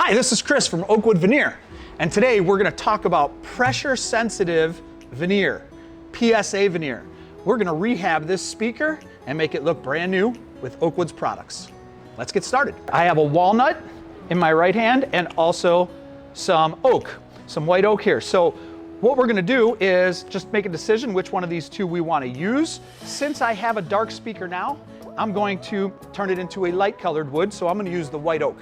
Hi, this is Chris from Oakwood Veneer, and today we're going to talk about pressure-sensitive veneer, PSA veneer. We're going to rehab this speaker and make it look brand new with Oakwood's products. Let's get started. I have a walnut in my right hand and also some oak, some white oak here. So what we're going to do is just make a decision which one of these two we want to use. Since I have a dark speaker now, I'm going to turn it into a light colored wood, so I'm going to use the white oak.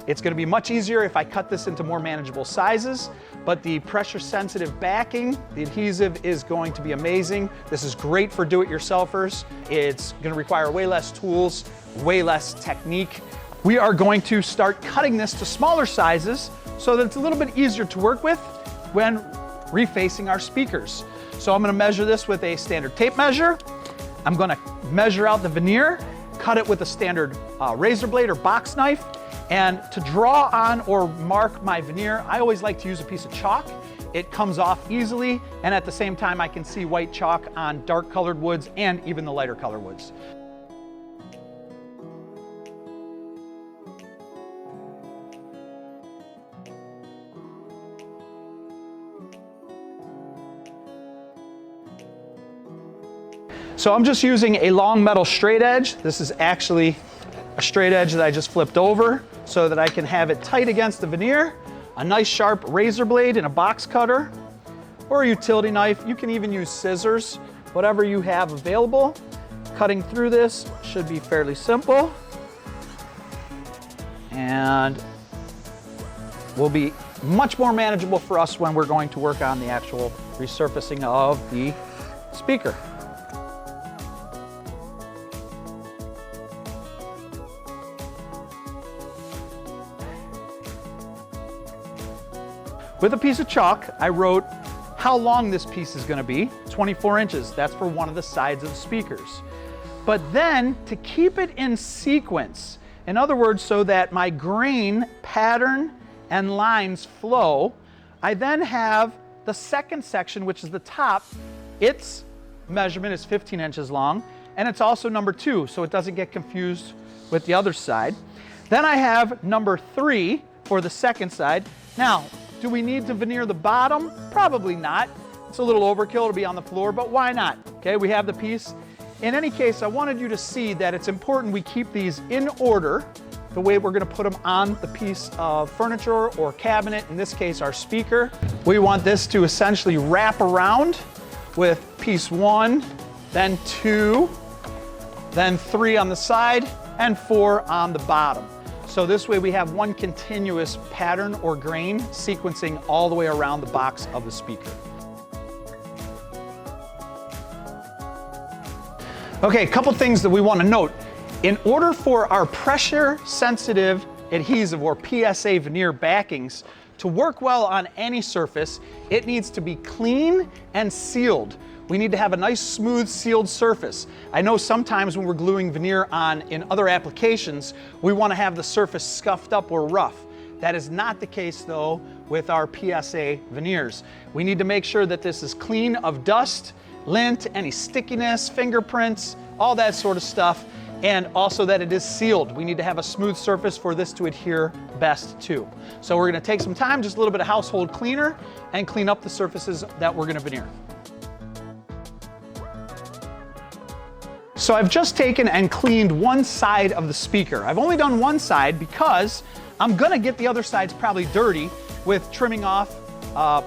It's going to be much easier if I cut this into more manageable sizes, but the pressure sensitive backing, the adhesive is going to be amazing. This is great for do-it-yourselfers. It's going to require way less tools, way less technique. We are going to start cutting this to smaller sizes so that it's a little bit easier to work with when refacing our speakers. So I'm going to measure this with a standard tape measure. I'm going to measure out the veneer, cut it with a standard razor blade or box knife. And to draw on or mark my veneer, I always like to use a piece of chalk. It comes off easily, and at the same time I can see white chalk on dark colored woods and even the lighter color woods. So I'm just using a long metal straight edge. This is actually a straight edge that I just flipped over so that I can have it tight against the veneer, a nice sharp razor blade and a box cutter, or a utility knife. You can even use scissors, whatever you have available. Cutting through this should be fairly simple and will be much more manageable for us when we're going to work on the actual resurfacing of the speaker. With a piece of chalk, I wrote how long this piece is going to be, 24 inches. That's for one of the sides of the speakers. But then, to keep it in sequence, in other words, so that my grain pattern and lines flow, I then have the second section, which is the top. Its measurement is 15 inches long, and it's also number 2, so it doesn't get confused with the other side. Then I have number 3 for the second side. Now, do we need to veneer the bottom? Probably not. It's a little overkill to be on the floor, but why not? Okay, we have the piece. In any case, I wanted you to see that it's important we keep these in order, the way we're going to put them on the piece of furniture or cabinet, in this case our speaker. We want this to essentially wrap around with piece 1, then 2, then 3 on the side, and 4 on the bottom. So this way we have one continuous pattern or grain sequencing all the way around the box of the speaker. Okay, a couple things that we want to note. In order for our pressure sensitive adhesive or PSA veneer backings to work well on any surface, it needs to be clean and sealed. We need to have a nice, smooth, sealed surface. I know sometimes when we're gluing veneer on in other applications, we want to have the surface scuffed up or rough. That is not the case though with our PSA veneers. We need to make sure that this is clean of dust, lint, any stickiness, fingerprints, all that sort of stuff, and also that it is sealed. We need to have a smooth surface for this to adhere best to. So we're going to take some time, just a little bit of household cleaner, and clean up the surfaces that we're going to veneer. So I've just taken and cleaned one side of the speaker. I've only done one side because I'm gonna get the other sides probably dirty with trimming off,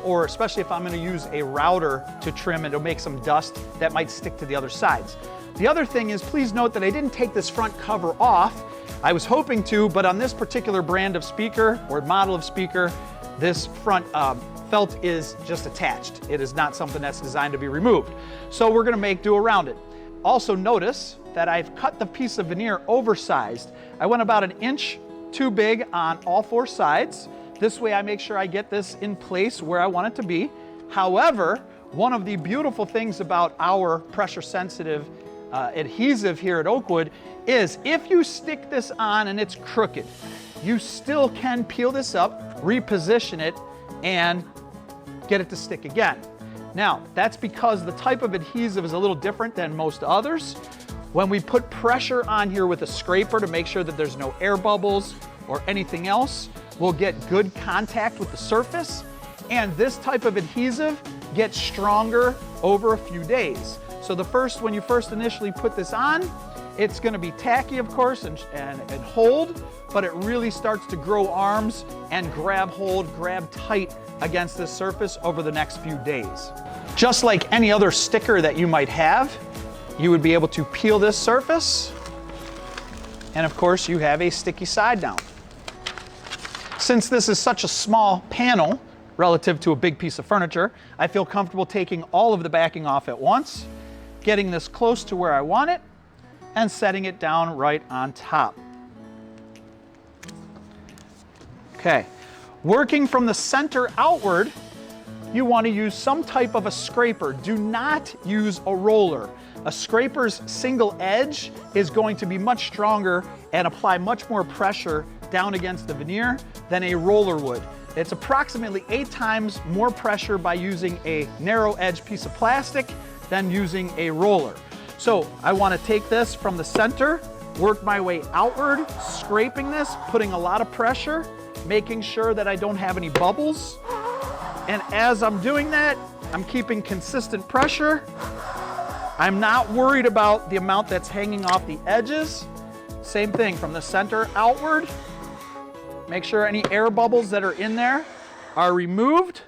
or especially if I'm gonna use a router to trim, it'll make some dust that might stick to the other sides. The other thing is, please note that I didn't take this front cover off. I was hoping to, but on this particular brand of speaker or model of speaker, this front felt is just attached. It is not something that's designed to be removed. So we're gonna make do around it. Also notice that I've cut the piece of veneer oversized. I went about 1 inch too big on all 4 sides. This way I make sure I get this in place where I want it to be. However, one of the beautiful things about our pressure sensitive adhesive here at Oakwood is if you stick this on and it's crooked, you still can peel this up, reposition it, and get it to stick again. Now, that's because the type of adhesive is a little different than most others. When we put pressure on here with a scraper to make sure that there's no air bubbles or anything else, will get good contact with the surface, and this type of adhesive gets stronger over a few days. So when you first initially put this on, it's going to be tacky, of course, and hold, but it really starts to grow arms and grab tight against this surface over the next few days. Just like any other sticker that you might have, you would be able to peel this surface, and of course you have a sticky side down. Since this is such a small panel relative to a big piece of furniture, I feel comfortable taking all of the backing off at once, getting this close to where I want it, and setting it down right on top. Okay, working from the center outward, you want to use some type of a scraper. Do not use a roller. A scraper's single edge is going to be much stronger and apply much more pressure down against the veneer than a roller would. It's approximately 8 times more pressure by using a narrow edge piece of plastic than using a roller. So I want to take this from the center, work my way outward, scraping this, putting a lot of pressure, making sure that I don't have any bubbles. And as I'm doing that, I'm keeping consistent pressure. I'm not worried about the amount that's hanging off the edges. Same thing from the center outward. Make sure any air bubbles that are in there are removed.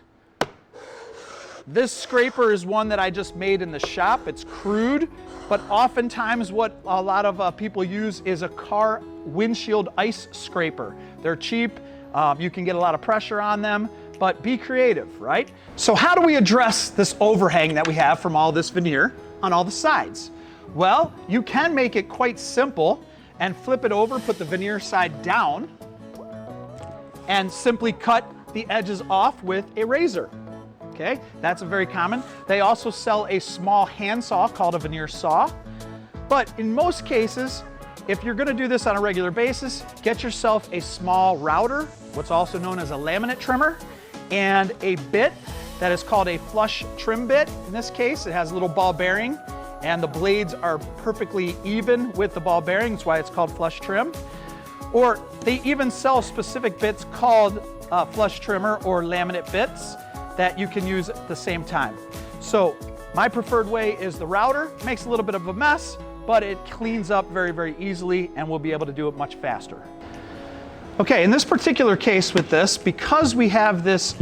This scraper is one that I just made in the shop. It's crude, but oftentimes what a lot of people use is a car windshield ice scraper. They're cheap. You can get a lot of pressure on them, but be creative, right? So how do we address this overhang that we have from all this veneer on all the sides? Well, you can make it quite simple and flip it over, put the veneer side down, and simply cut the edges off with a razor. Okay, that's a very common. They also sell a small hand saw called a veneer saw. But in most cases, if you're gonna do this on a regular basis, get yourself a small router, what's also known as a laminate trimmer, and a bit that is called a flush trim bit. In this case, it has a little ball bearing, and the blades are perfectly even with the ball bearing. That's why it's called flush trim. Or they even sell specific bits called flush trimmer or laminate bits that you can use at the same time. So my preferred way is the router. Makes a little bit of a mess, but it cleans up very, very easily, and we'll be able to do it much faster. Okay, in this particular case with this, because we have this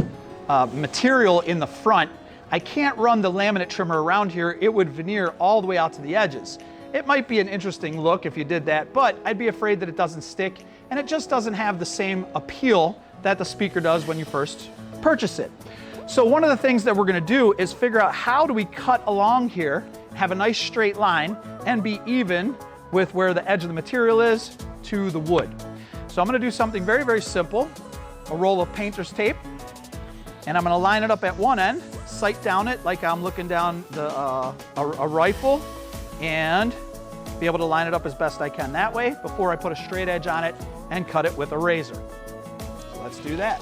material in the front, I can't run the laminate trimmer around here. It would veneer all the way out to the edges. It might be an interesting look if you did that, but I'd be afraid that it doesn't stick, and it just doesn't have the same appeal that the speaker does when you first purchase it. So one of the things that we're gonna do is figure out how do we cut along here, have a nice straight line, and be even with where the edge of the material is to the wood. So I'm gonna do something very, very simple. A roll of painter's tape, and I'm gonna line it up at one end, sight down it like I'm looking down a rifle, and be able to line it up as best I can that way before I put a straight edge on it and cut it with a razor. So let's do that.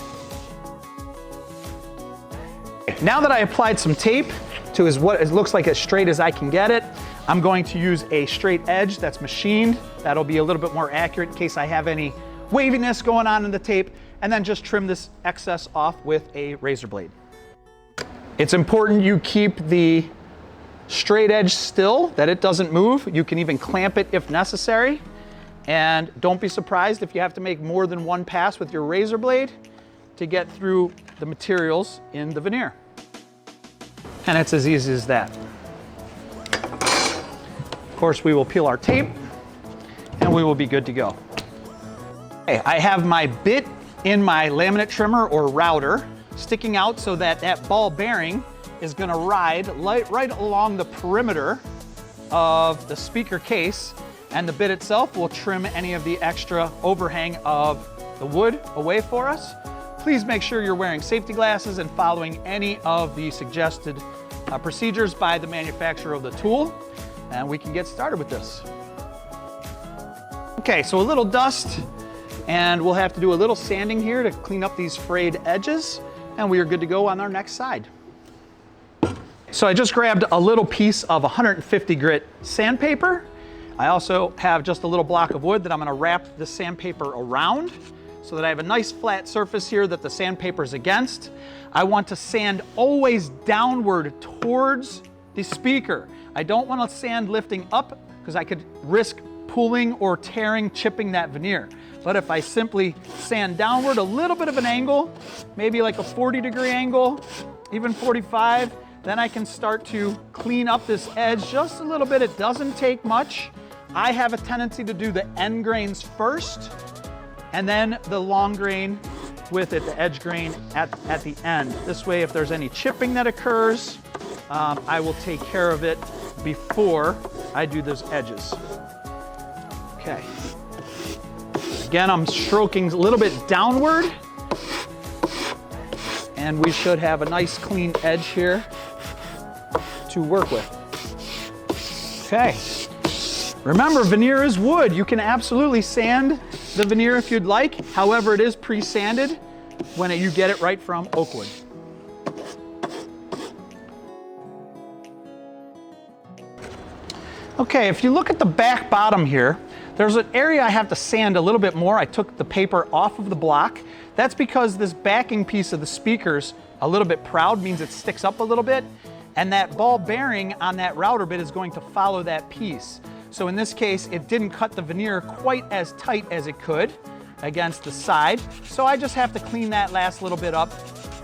Now that I applied some tape to what it looks like as straight as I can get it, I'm going to use a straight edge that's machined. That'll be a little bit more accurate in case I have any waviness going on in the tape, and then just trim this excess off with a razor blade. It's important you keep the straight edge still, that it doesn't move. You can even clamp it if necessary. And don't be surprised if you have to make more than one pass with your razor blade to get through the materials in the veneer. And it's as easy as that. Of course, we will peel our tape and we will be good to go. Okay, I have my bit in my laminate trimmer or router sticking out so that that ball bearing is gonna ride right along the perimeter of the speaker case, and the bit itself will trim any of the extra overhang of the wood away for us. Please make sure you're wearing safety glasses and following any of the suggested procedures by the manufacturer of the tool, and we can get started with this. Okay, so a little dust, and we'll have to do a little sanding here to clean up these frayed edges, and we are good to go on our next side. So I just grabbed a little piece of 150 grit sandpaper. I also have just a little block of wood that I'm gonna wrap the sandpaper around so that I have a nice flat surface here that the sandpaper is against. I want to sand always downward towards the speaker. I don't want to sand lifting up because I could risk pulling or tearing, chipping that veneer. But if I simply sand downward a little bit of an angle, maybe like a 40-degree angle, even 45, then I can start to clean up this edge just a little bit. It doesn't take much. I have a tendency to do the end grains first and then the long grain with it, the edge grain at the end. This way, if there's any chipping that occurs, I will take care of it before I do those edges. Okay. Again, I'm stroking a little bit downward, and we should have a nice clean edge here to work with. Okay. Remember, veneer is wood. You can absolutely sand the veneer if you'd like. However, it is pre-sanded when you get it right from oak wood. Okay, if you look at the back bottom here, there's an area I have to sand a little bit more. I took the paper off of the block. That's because this backing piece of the speaker's a little bit proud, means it sticks up a little bit, and that ball bearing on that router bit is going to follow that piece. So in this case, it didn't cut the veneer quite as tight as it could against the side. So I just have to clean that last little bit up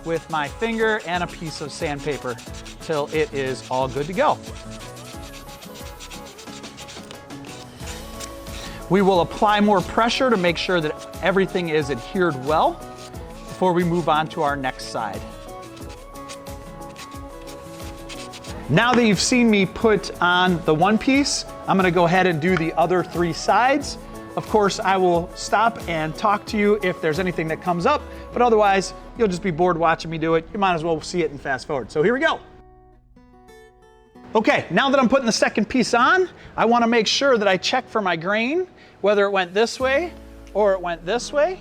with my finger and a piece of sandpaper till it is all good to go. We will apply more pressure to make sure that everything is adhered well before we move on to our next side. Now that you've seen me put on the one piece, I'm gonna go ahead and do the other three sides. Of course, I will stop and talk to you if there's anything that comes up, but otherwise, you'll just be bored watching me do it. You might as well see it and fast forward. So here we go. Okay, now that I'm putting the second piece on, I wanna make sure that I check for my grain, whether it went this way or it went this way,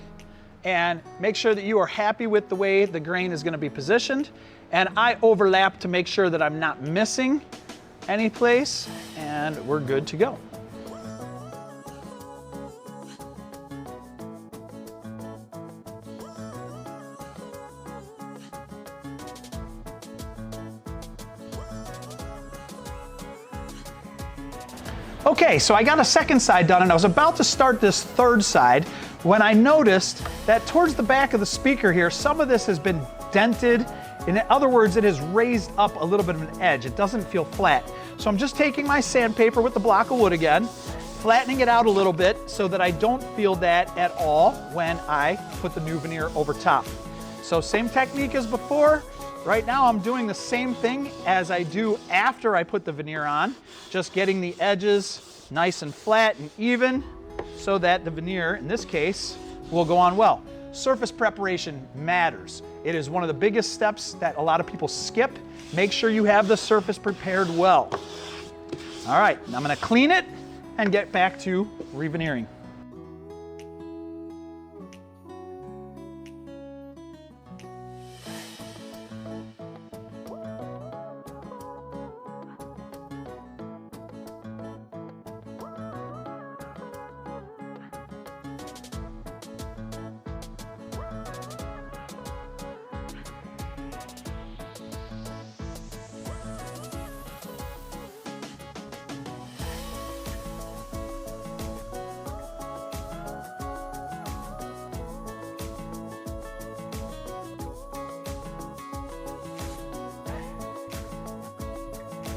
and make sure that you are happy with the way the grain is gonna be positioned. And I overlap to make sure that I'm not missing any place, and we're good to go. Okay, so I got a second side done, and I was about to start this third side when I noticed that towards the back of the speaker here, some of this has been dented. In other words, it has raised up a little bit of an edge. It doesn't feel flat. So I'm just taking my sandpaper with the block of wood again, flattening it out a little bit so that I don't feel that at all when I put the new veneer over top. So same technique as before. Right now I'm doing the same thing as I do after I put the veneer on, just getting the edges nice and flat and even so that the veneer, in this case, will go on well. Surface preparation matters. It is one of the biggest steps that a lot of people skip. Make sure you have the surface prepared well. All right, I'm gonna clean it and get back to re-veneering.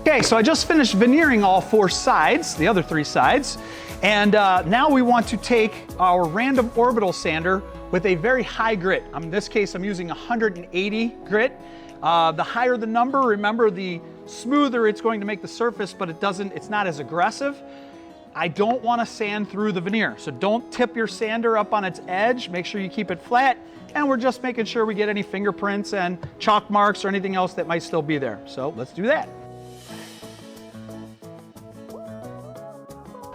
Okay, so I just finished veneering all four sides, the other three sides, and now we want to take our random orbital sander with a very high grit. In this case, I'm using 180 grit. The higher the number, remember, the smoother it's going to make the surface, but it's not as aggressive. I don't want to sand through the veneer, so don't tip your sander up on its edge. Make sure you keep it flat, and we're just making sure we get any fingerprints and chalk marks or anything else that might still be there. So let's do that.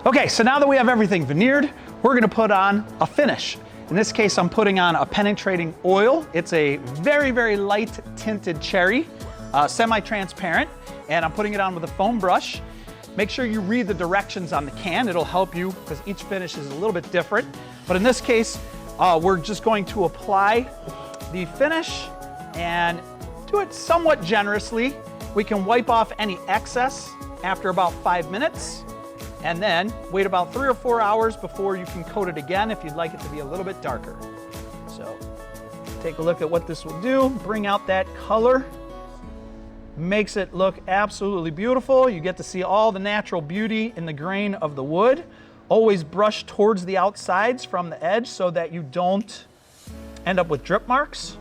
Okay, so now that we have everything veneered, we're gonna put on a finish. In this case, I'm putting on a penetrating oil. It's a very, very light tinted cherry, semi-transparent, and I'm putting it on with a foam brush. Make sure you read the directions on the can. It'll help you because each finish is a little bit different. But in this case, We're just going to apply the finish and do it somewhat generously. We can wipe off any excess after about 5 minutes, and then wait about 3 or 4 hours before you can coat it again if you'd like it to be a little bit darker. So take a look at what this will do. Bring out that color. Makes it look absolutely beautiful. You get to see all the natural beauty in the grain of the wood. Always brush towards the outsides from the edge so that you don't end up with drip marks.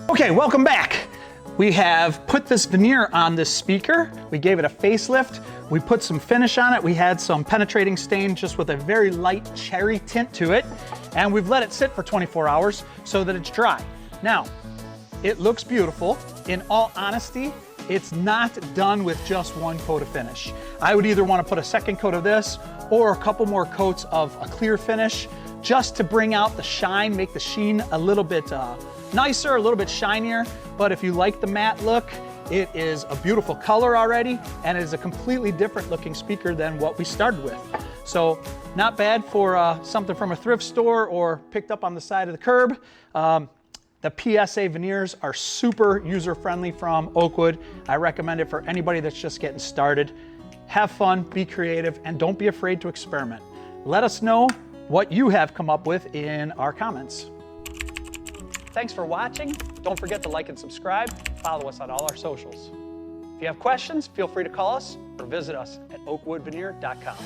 Okay, welcome back. We have put this veneer on this speaker. We gave it a facelift. We put some finish on it. We had some penetrating stain just with a very light cherry tint to it. And we've let it sit for 24 hours so that it's dry. Now, it looks beautiful. In all honesty, it's not done with just one coat of finish. I would either want to put a second coat of this or a couple more coats of a clear finish just to bring out the shine, make the sheen a little bit nicer, a little bit shinier. But if you like the matte look, it is a beautiful color already, and it is a completely different looking speaker than what we started with. So not bad for something from a thrift store or picked up on the side of the curb. The PSA veneers are super user-friendly from Oakwood. I recommend it for anybody that's just getting started. Have fun, be creative, and don't be afraid to experiment. Let us know what you have come up with in our comments. Thanks for watching. Don't forget to like and subscribe. Follow us on all our socials. If you have questions, feel free to call us or visit us at oakwoodveneer.com.